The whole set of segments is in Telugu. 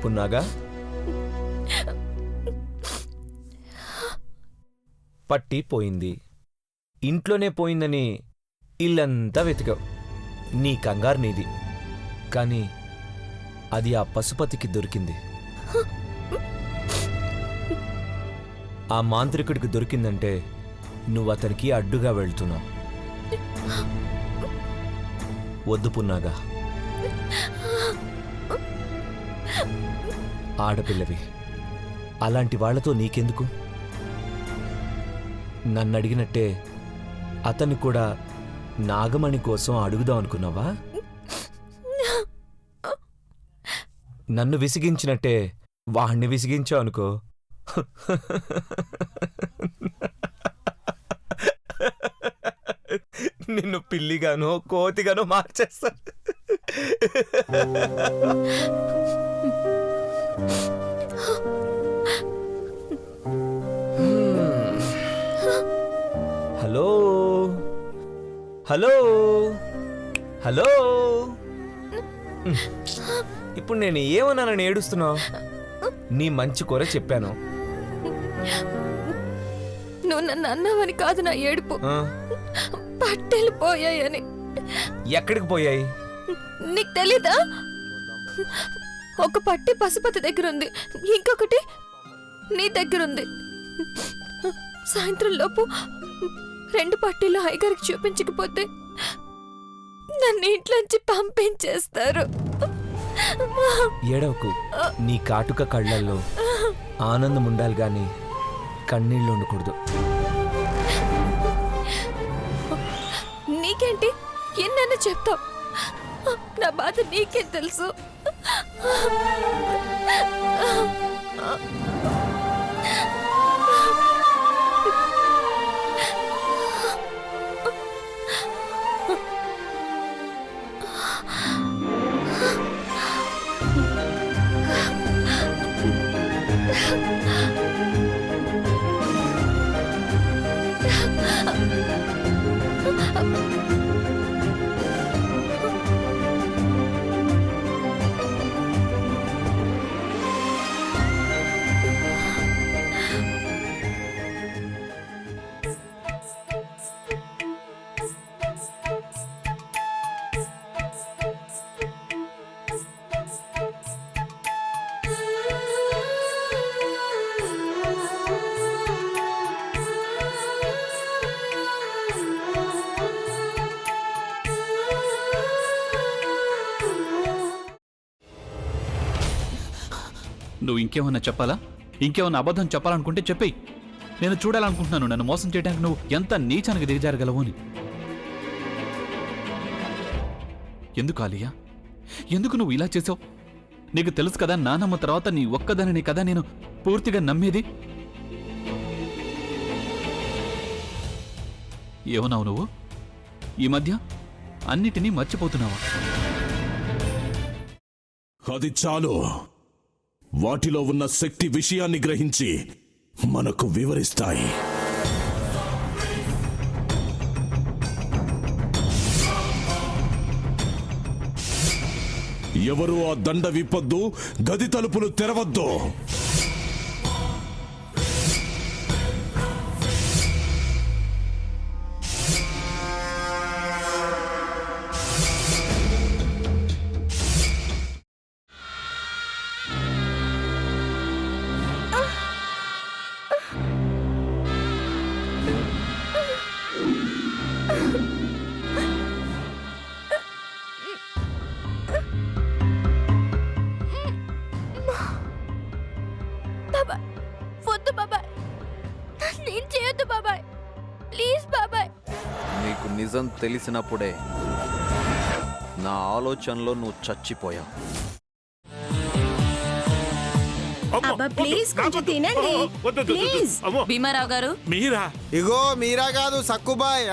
పున్నాగా, పట్టి పోయింది, ఇంట్లోనే పోయిందని ఇల్లంతా వెతికావు. నీ కంగారు నీది, కానీ అది ఆ పశుపతికి దొరికింది. ఆ మాంత్రికుడికి దొరికిందంటే నువ్వు అతనికి అడ్డుగా వెళ్తున్నావు. వద్దు పున్నాగా, ఆడపిల్లవి, అలాంటి వాళ్లతో నీకెందుకు? నన్నడిగినట్టే అతన్ని కూడా నాగమణి కోసం అడుగుదాం అనుకున్నావా? నన్ను విసిగించినట్టే వాణ్ణి విసిగించావు అనుకో, నిన్ను పిల్లిగానో కోతిగానో మార్చేస్తా. హలో హలో హలో, ఇప్పుడు నేను ఏమన్నానని ఏడుస్తున్నావు? నీ మంచి కూర చెప్పాను. నువ్వు నన్ను అన్నావని కాదు నా ఏడుపు, పట్టెలు పోయాయని. ఎక్కడికి పోయాయి? నీకు తెలీదా? ఒక పట్టి పశుపతి దగ్గరుంది, ఇంకొకటి నీ దగ్గరుంది. సాయంత్రం లోపు 2 పట్టీలు హైగారికి చూపించకపోతే నన్ను ఇంట్లోంచి పంపించేస్తారు. ఏడవకు, నీ కాటుక కళ్ళల్లో ఆనందం ఉండాలి గాని కన్నీళ్ళు ఉండకూడదు. నీకేంటి, ఎన్నైనా చెప్తావు, నా బాధ నీకే తెలుసు. నువ్వు ఇంకేమన్నా చెప్పాలా? ఇంకేమన్నా అబద్ధం చెప్పాలనుకుంటే చెప్పేయి. నేను చూడాలనుకుంటున్నాను నన్ను మోసం చేయడానికి నువ్వు ఎంత నీచానికి దిగజారగలవు అని. ఎందుకు ఆలియా, ఎందుకు నువ్వు ఇలా చేసావు? నీకు తెలుసు కదా, నానమ్మ తర్వాత నీ ఒక్కదానిని కదా నేను పూర్తిగా నమ్మేది. ఏమన్నావు నువ్వు? ఈ మధ్య అన్నిటినీ మర్చిపోతున్నావా? అది చాలు. వాటిలో ఉన్న శక్తి విషయాన్ని గ్రహించి మనకు వివరిస్తాయి. ఎవరు ఆ దండ విప్పొద్దు, గది తలుపులు తెరవద్దు. నీకు నిజం తెలిసినప్పుడే నా ఆలోచనలో నువ్వు చచ్చిపోయావు. అబ్బా ప్లీజ్ కొంచెం తినండి ప్లీజ్. భీమారావు గారు మీరా? ఇగో మీరా కాదు సక్కుబాయ్.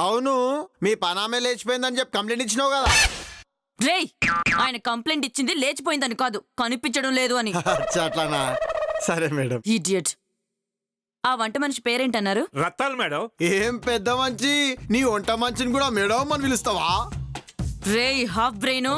అవును, మీ పనామే లేచిపోయిందని చెప్పి కంప్లైంట్ ఇచ్చినావు కదా. రేయ్, ఆయన కంప్లైంట్ ఇచ్చింది లేచిపోయిందని కాదు, కనిపించడం లేదు అని. అచ్చా, అట్లానా? సరే మేడం. ఇడియట్. ఆ వంట మనిషి పేరేంటన్నారు? రత్తాలు మేడం. ఏం పెద్ద మంచి, నీ వంట మంచిని కూడా మేడం అని పిలుస్తావా? రేయ్ హాఫ్ బ్రెయిన్,